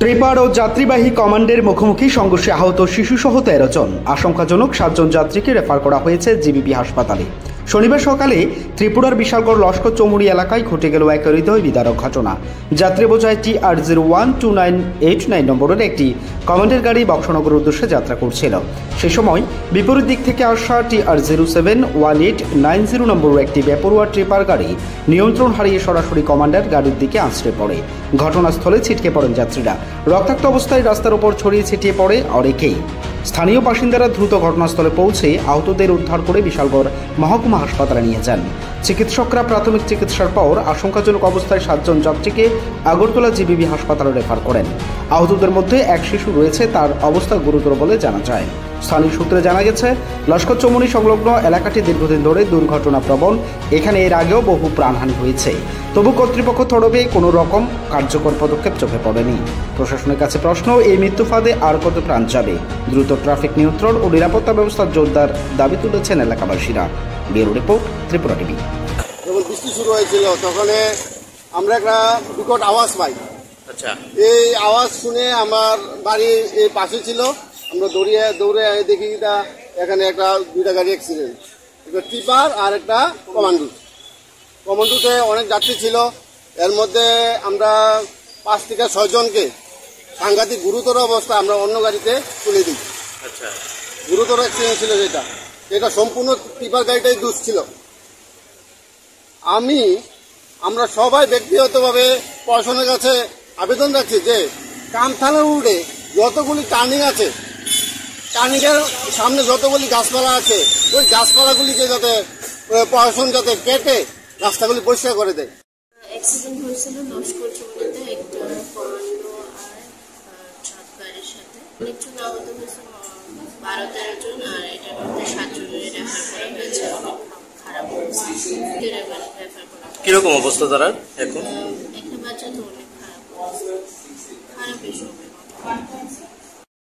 Tipper ও যাত্রীবাহী কমান্ডের মুখোমুখি সংঘর্ষে আহত শিশুসহ 13 জন। আশঙ্কাজনক 7 জন যাত্রীকে রেফার করা হয়েছে জিবিপি হাসপাতালে। শনিবার সকালে ত্রিপুরার বিশালগড় লস্কর চৌমুড়ি এলাকায় ঘটে গেল এক হৃদয় বিদারক ঘটনা। যাত্রী বোঝায় TR012989 নম্বরের একটি কমান্ডের গাড়ি বক্সনগর উদ্দেশ্যে যাত্রা করছিল। সে সময় বিপরীত দিক থেকে আসা TR071890 নম্বরের একটি বেপরোয়া ট্রিপার গাড়ি নিয়ন্ত্রণ হারিয়ে সরাসরি কমান্ডার গাড়ির দিকে আছড়ে পড়ে। ঘটনাস্থলে ছিটকে পড়েন যাত্রীরা। রক্তাক্ত অবস্থায় রাস্তার উপর ছড়িয়ে ছিটিয়ে পড়ে অনেকেই। স্থানীয় বাসিন্দারা দ্রুত ঘটনাস্থলে পৌঁছে আহতদের উদ্ধার করে বিশালগড় মহকুমা হাসপাতালে নিয়ে যান। চিকিৎসকরা প্রাথমিক চিকিৎসার পর আশঙ্কাজনক অবস্থায় 7 জন যাত্রীকে আগরতলা জিবিবি হাসপাতালে রেফার করেন। আহতদের মধ্যে এক শিশু রয়েছে, তার অবস্থা গুরুতর বলে জানা যায়। স্থানীয় সূত্রে জানা গেছে, লস্কর চৌমুড়ি সংলগ্ন এলাকাটি দীর্ঘদিন ধরে দুর্ঘটনা প্রবণ। এখানে এর আগেও বহু প্রাণহানি হয়েছে, তবু কর্তৃপক্ষ তরফে কোনো রকম কার্যকর পদক্ষেপ চোখে পড়েনি। প্রশাসনের কাছে প্রশ্ন, এই মৃত্যু ফাঁদে আর কত প্রাণ যাবে? দ্রুত ট্রাফিক নিয়ন্ত্রণ ও নিরাপত্তা ব্যবস্থার জোরদার দাবি তুলেছেন এলাকাবাসীরা। Bureau report, Tripura TV. যখন বৃষ্টি শুরু হয়েছিল তখন আমরা একটা বিকট আওয়াজ পাই। আচ্ছা, এই আওয়াজ শুনে আমার বাড়ি এই পাশে ছিল। আমরা দৌড়ে দেখি এখানে দুইটা গাড়ি অ্যাক্সিডেন্ট, একটা টিপার আর একটা কমান্ডোতে অনেক যাত্রী ছিল। এর মধ্যে আমরা 5 থেকে 6 জনকে সাংঘাতিক গুরুতর অবস্থা আমরা অন্য গাড়িতে তুলে দিই। আচ্ছা, গুরুতর অ্যাক্সিডেন্ট ছিল এটা সম্পূর্ণ টিপার গাড়িটাই দোষ ছিল। আমরা সবাই ব্যক্তিগতভাবে প্রশাসনের কাছে আবেদন রাখছি যে কামথানার উল্টে যতগুলি টার্নিং আছে, টার্নিংয়ের সামনে যতগুলি গাছপালা আছে, ওই গাছপালাগুলিকে যাতে প্রশাসন যাতে কেটে রাস্তাগুলি পরিষ্কার করে দেয়। অ্যাক্সিডেন্ট হয়েছিল লস্কর চৌমুড়িতে একটা কমান্ডো আর ট্রাক গাড়ির সাথে। অনেকজন আহত হয়েছে, 12-13 জন, আর এটার মধ্যে 7 জনের রেফার করা হয়েছে। অনেক খারাপ অবস্থা, রেফার করা। কিরকম অবস্থা তারা এখন? একটা বাচ্চা তো অনেক খারাপ অবস্থা, খারাপ এসব।